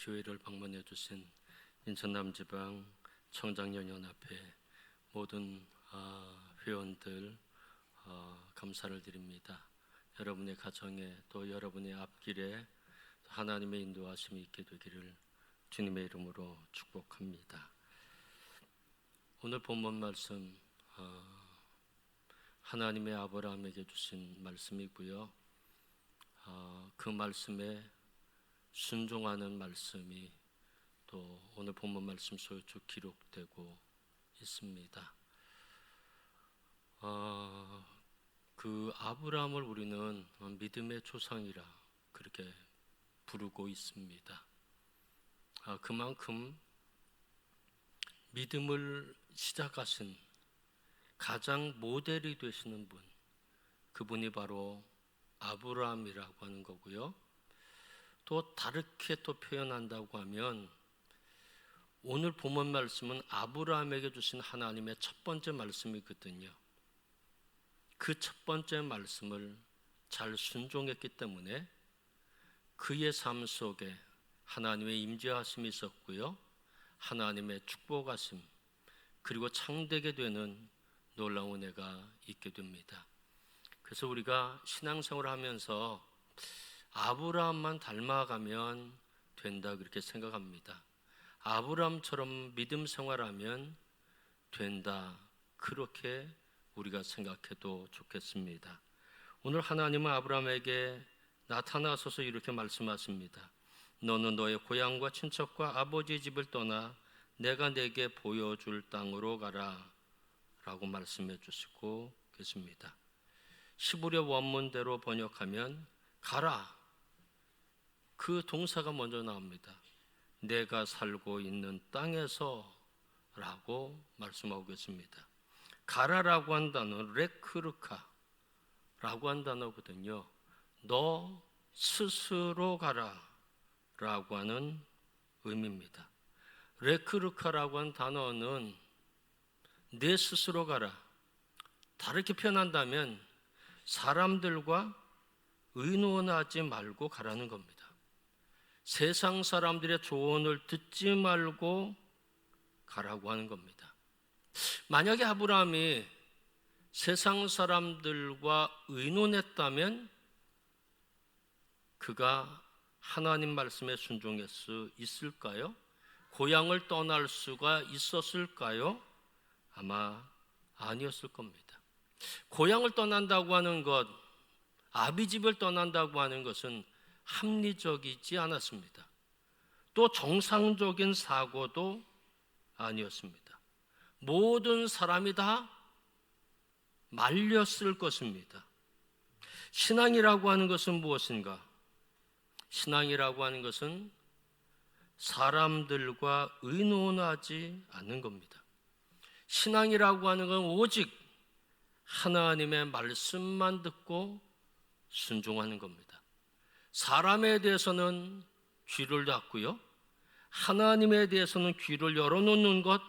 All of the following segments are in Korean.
교회를 방문해 주신 인천남지방 청장년연합회 모든 회원들 감사를 드립니다. 여러분의 가정에 또 여러분의 앞길에 하나님의 인도하심이 있게 되기를 주님의 이름으로 축복합니다. 오늘 본문 말씀 하나님의 아브라함에게 주신 말씀이고요. 그 말씀에 순종하는 말씀이 또 오늘 본문 말씀 속에 쭉 기록되고 있습니다. 그 아브라함을 우리는 믿음의 조상이라 그렇게 부르고 있습니다. 그만큼 믿음을 시작하신 가장 모델이 되시는 분, 그분이 바로 아브라함이라고 하는 거고요. 또 다르게 또 표현한다고 하면 오늘 본문 말씀은 아브라함에게 주신 하나님의 첫 번째 말씀이거든요. 그 첫 번째 말씀을 잘 순종했기 때문에 그의 삶 속에 하나님의 임재하심이 있었고요. 하나님의 축복하심 그리고 창대게 되는 놀라운 은혜가 있게 됩니다. 그래서 우리가 신앙생활을 하면서 아브라함만 닮아가면 된다 그렇게 생각합니다. 아브라함처럼 믿음 생활하면 된다 그렇게 우리가 생각해도 좋겠습니다. 오늘 하나님은 아브라함에게 나타나셔서 이렇게 말씀하십니다. 너는 너의 고향과 친척과 아버지의 집을 떠나 내가 내게 보여줄 땅으로 가라 라고 말씀해 주시고 계십니다. 시브리어 원문대로 번역하면 가라, 그 동사가 먼저 나옵니다. 내가 살고 있는 땅에서 라고 말씀하고 계십니다. 가라라고 한 단어는 레크르카 라고 한 단어거든요. 너 스스로 가라 라고 하는 의미입니다. 레크르카라고 한 단어는 내 스스로 가라, 다르게 표현한다면 사람들과 의논하지 말고 가라는 겁니다. 세상 사람들의 조언을 듣지 말고 가라고 하는 겁니다. 만약에 아브라함이 세상 사람들과 의논했다면 그가 하나님 말씀에 순종할 수 있을까요? 고향을 떠날 수가 있었을까요? 아마 아니었을 겁니다. 고향을 떠난다고 하는 것, 아비집을 떠난다고 하는 것은 합리적이지 않았습니다. 또 정상적인 사고도 아니었습니다. 모든 사람이 다 말렸을 것입니다. 신앙이라고 하는 것은 무엇인가? 신앙이라고 하는 것은 사람들과 의논하지 않는 겁니다. 신앙이라고 하는 건 오직 하나님의 말씀만 듣고 순종하는 겁니다. 사람에 대해서는 귀를 닫고요, 하나님에 대해서는 귀를 열어놓는 것,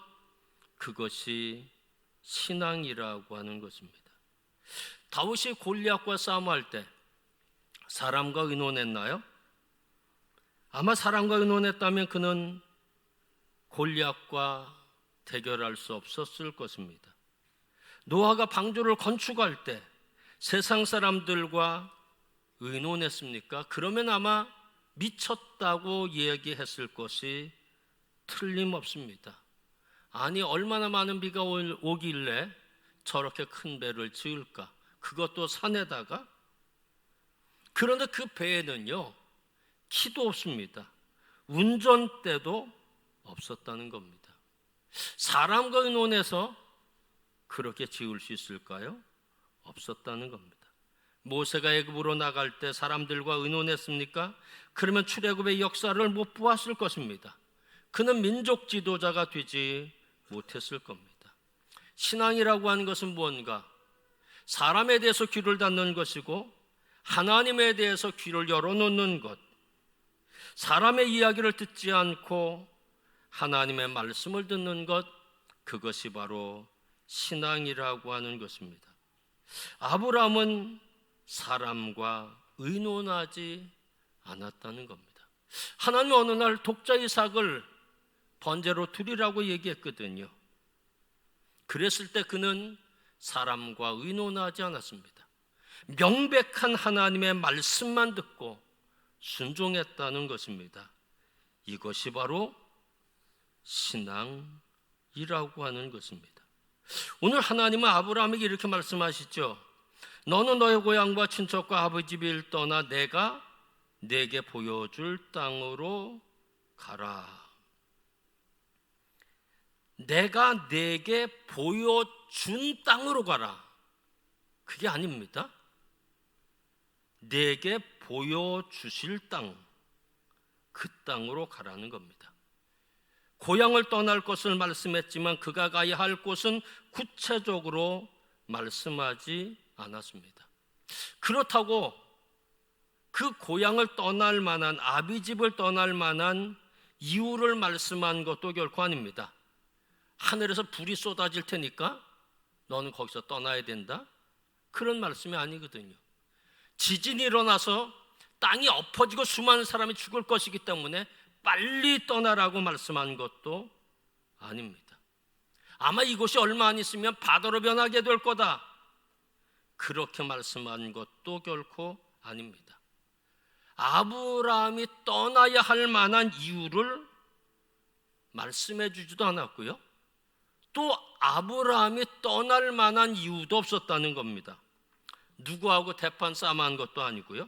그것이 신앙이라고 하는 것입니다. 다윗이 골리앗과 싸움할 때 사람과 의논했나요? 아마 사람과 의논했다면 그는 골리앗과 대결할 수 없었을 것입니다. 노아가 방주를 건축할 때 세상 사람들과 의논했습니까? 그러면 아마 미쳤다고 얘기했을 것이 틀림없습니다. 아니, 얼마나 많은 비가 오길래 저렇게 큰 배를 지을까? 그것도 산에다가? 그런데 그 배에는요, 키도 없습니다. 운전대도 없었다는 겁니다. 사람과 의논해서 그렇게 지을 수 있을까요? 없었다는 겁니다. 모세가 애굽으로 나갈 때 사람들과 의논했습니까? 그러면 출애굽의 역사를 못 보았을 것입니다. 그는 민족 지도자가 되지 못했을 겁니다. 신앙이라고 하는 것은 무언가? 사람에 대해서 귀를 닫는 것이고 하나님에 대해서 귀를 열어놓는 것, 사람의 이야기를 듣지 않고 하나님의 말씀을 듣는 것, 그것이 바로 신앙이라고 하는 것입니다. 아브라함은 사람과 의논하지 않았다는 겁니다. 하나님 어느 날 독자 이삭을 번제로 드리라고 얘기했거든요. 그랬을 때 그는 사람과 의논하지 않았습니다. 명백한 하나님의 말씀만 듣고 순종했다는 것입니다. 이것이 바로 신앙이라고 하는 것입니다. 오늘 하나님은 아브라함에게 이렇게 말씀하시죠. 너는 너의 고향과 친척과 아버지 집을 떠나 내가 내게 보여줄 땅으로 가라. 내가 내게 보여준 땅으로 가라. 그게 아닙니다. 내게 보여주실 땅, 그 땅으로 가라는 겁니다. 고향을 떠날 것을 말씀했지만 그가 가야 할 곳은 구체적으로 말씀하지 않았습니다. 그렇다고 그 고향을 떠날 만한, 아비집을 떠날 만한 이유를 말씀한 것도 결코 아닙니다. 하늘에서 불이 쏟아질 테니까 너는 거기서 떠나야 된다, 그런 말씀이 아니거든요. 지진이 일어나서 땅이 엎어지고 수많은 사람이 죽을 것이기 때문에 빨리 떠나라고 말씀한 것도 아닙니다. 아마 이곳이 얼마 안 있으면 바다로 변하게 될 거다, 그렇게 말씀한 것도 결코 아닙니다. 아브라함이 떠나야 할 만한 이유를 말씀해 주지도 않았고요, 또 아브라함이 떠날 만한 이유도 없었다는 겁니다. 누구하고 대판 싸움한 것도 아니고요,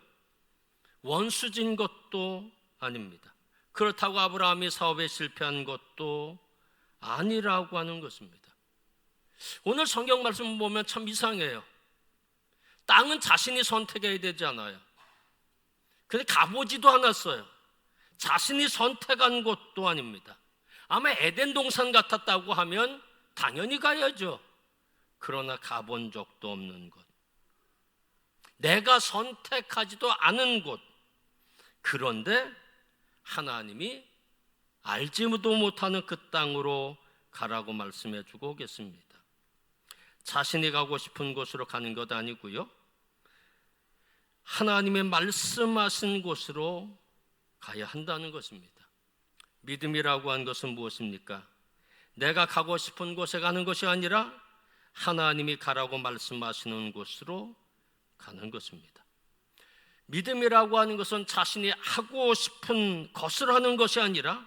원수진 것도 아닙니다. 그렇다고 아브라함이 사업에 실패한 것도 아니라고 하는 것입니다. 오늘 성경 말씀 보면 참 이상해요. 땅은 자신이 선택해야 되지 않아요. 근데 가보지도 않았어요. 자신이 선택한 것도 아닙니다. 아마 에덴 동산 같았다고 하면 당연히 가야죠. 그러나 가본 적도 없는 곳, 내가 선택하지도 않은 곳, 그런데 하나님이 알지도 못하는 그 땅으로 가라고 말씀해 주고 계십니다. 자신이 가고 싶은 곳으로 가는 것 아니고요, 하나님의 말씀하신 곳으로 가야 한다는 것입니다. 믿음이라고 하는 것은 무엇입니까? 내가 가고 싶은 곳에 가는 것이 아니라 하나님이 가라고 말씀하시는 곳으로 가는 것입니다. 믿음이라고 하는 것은 자신이 하고 싶은 것을 하는 것이 아니라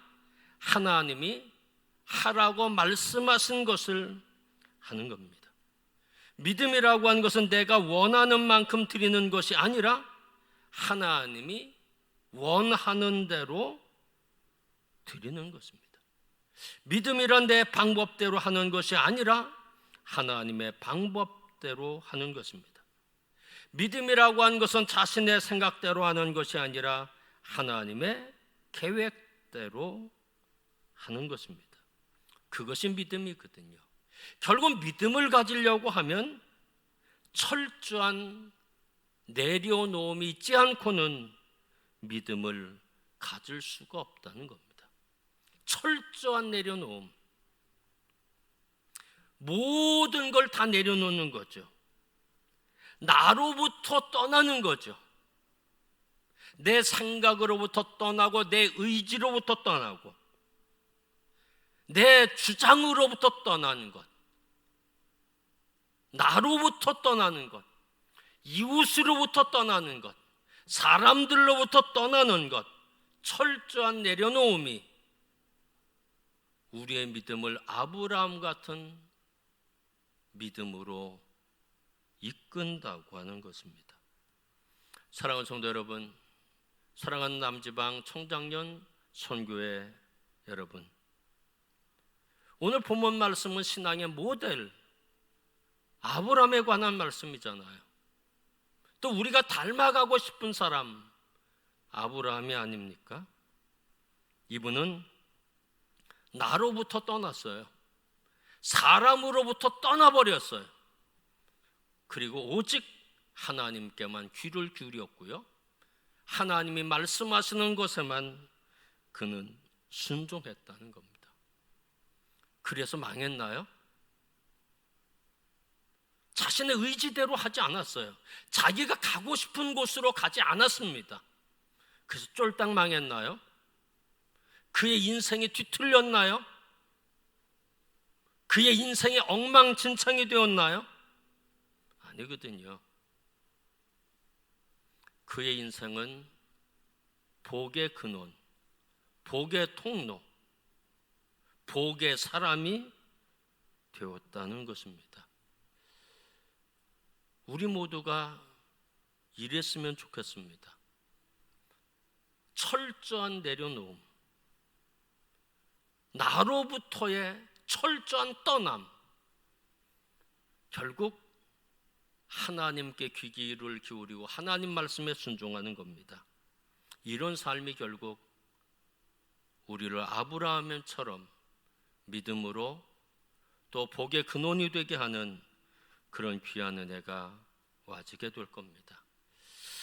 하나님이 하라고 말씀하신 것을 하는 겁니다. 믿음이라고 하는 것은 내가 원하는 만큼 드리는 것이 아니라 하나님이 원하는 대로 드리는 것입니다. 믿음이란 내 방법대로 하는 것이 아니라 하나님의 방법대로 하는 것입니다. 믿음이라고 하는 것은 자신의 생각대로 하는 것이 아니라 하나님의 계획대로 하는 것입니다. 그것이 믿음이거든요. 결국 믿음을 가지려고 하면 철저한 내려놓음이 있지 않고는 믿음을 가질 수가 없다는 겁니다. 철저한 내려놓음, 모든 걸 다 내려놓는 거죠. 나로부터 떠나는 거죠. 내 생각으로부터 떠나고 내 의지로부터 떠나고 내 주장으로부터 떠나는 것, 나로부터 떠나는 것, 이웃으로부터 떠나는 것, 사람들로부터 떠나는 것, 철저한 내려놓음이 우리의 믿음을 아브라함 같은 믿음으로 이끈다고 하는 것입니다. 사랑하는 성도 여러분, 사랑하는 남지방 청장년 선교회 여러분, 오늘 본문 말씀은 신앙의 모델 아브라함에 관한 말씀이잖아요. 또 우리가 닮아가고 싶은 사람 아브라함이 아닙니까? 이분은 나로부터 떠났어요. 사람으로부터 떠나버렸어요. 그리고 오직 하나님께만 귀를 기울였고요, 하나님이 말씀하시는 것에만 그는 순종했다는 겁니다. 그래서 망했나요? 자신의 의지대로 하지 않았어요. 자기가 가고 싶은 곳으로 가지 않았습니다. 그래서 쫄딱 망했나요? 그의 인생이 뒤틀렸나요? 그의 인생이 엉망진창이 되었나요? 아니거든요. 그의 인생은 복의 근원, 복의 통로, 복의 사람이 되었다는 것입니다. 우리 모두가 이랬으면 좋겠습니다. 철저한 내려놓음, 나로부터의 철저한 떠남, 결국 하나님께 귀를 기울이고 하나님 말씀에 순종하는 겁니다. 이런 삶이 결국 우리를 아브라함처럼 믿음으로 또 복의 근원이 되게 하는 그런 귀한 은혜가 와지게 될 겁니다.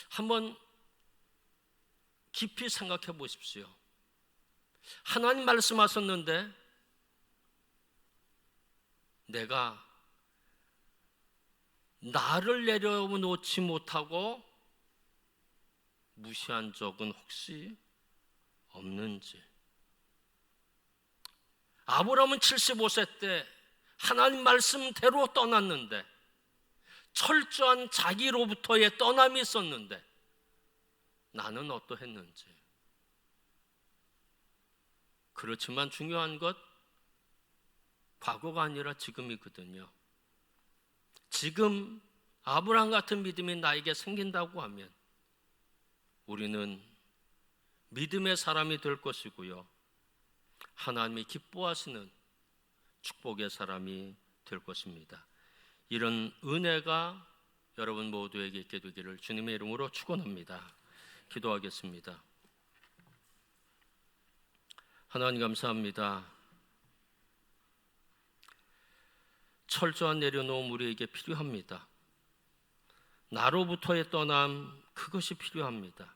한번 깊이 생각해 보십시오. 하나님 말씀하셨는데 내가 나를 내려놓지 못하고 무시한 적은 혹시 없는지. 아브라함은 75세 때 하나님 말씀대로 떠났는데 철저한 자기로부터의 떠남이 있었는데 나는 어떠했는지. 그렇지만 중요한 것 과거가 아니라 지금이거든요. 지금 아브라함 같은 믿음이 나에게 생긴다고 하면 우리는 믿음의 사람이 될 것이고요, 하나님이 기뻐하시는 축복의 사람이 될 것입니다. 이런 은혜가 여러분 모두에게 있게 되기를 주님의 이름으로 축원합니다. 기도하겠습니다. 하나님 감사합니다. 철저한 내려놓음 우리에게 필요합니다. 나로부터의 떠남, 그것이 필요합니다.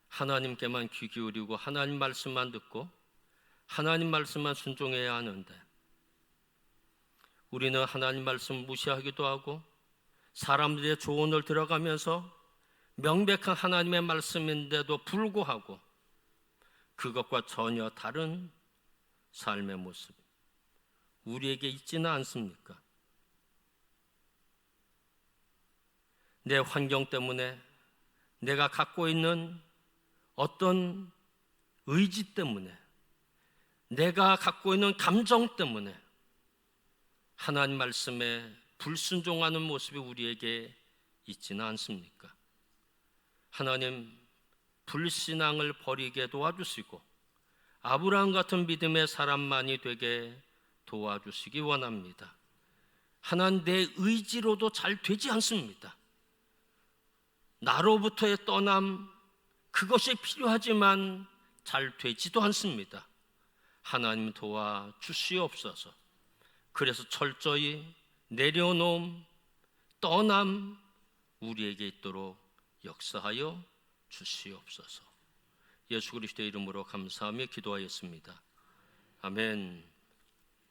하나님께만 귀 기울이고 하나님 말씀만 듣고 하나님 말씀만 순종해야 하는데 우리는 하나님 말씀 무시하기도 하고 사람들의 조언을 들어가면서 명백한 하나님의 말씀인데도 불구하고 그것과 전혀 다른 삶의 모습 우리에게 있지는 않습니까? 내 환경 때문에, 내가 갖고 있는 어떤 의지 때문에, 내가 갖고 있는 감정 때문에 하나님 말씀에 불순종하는 모습이 우리에게 있지는 않습니까? 하나님, 불신앙을 버리게 도와주시고 아브라함 같은 믿음의 사람만이 되게 도와주시기 원합니다. 하나님, 내 의지로도 잘 되지 않습니다. 나로부터의 떠남, 그것이 필요하지만 잘 되지도 않습니다. 하나님 도와주시옵소서. 그래서 철저히 내려놓음, 떠남 우리에게 있도록 역사하여 주시옵소서. 예수 그리스도의 이름으로 감사하며 기도하였습니다. 아멘.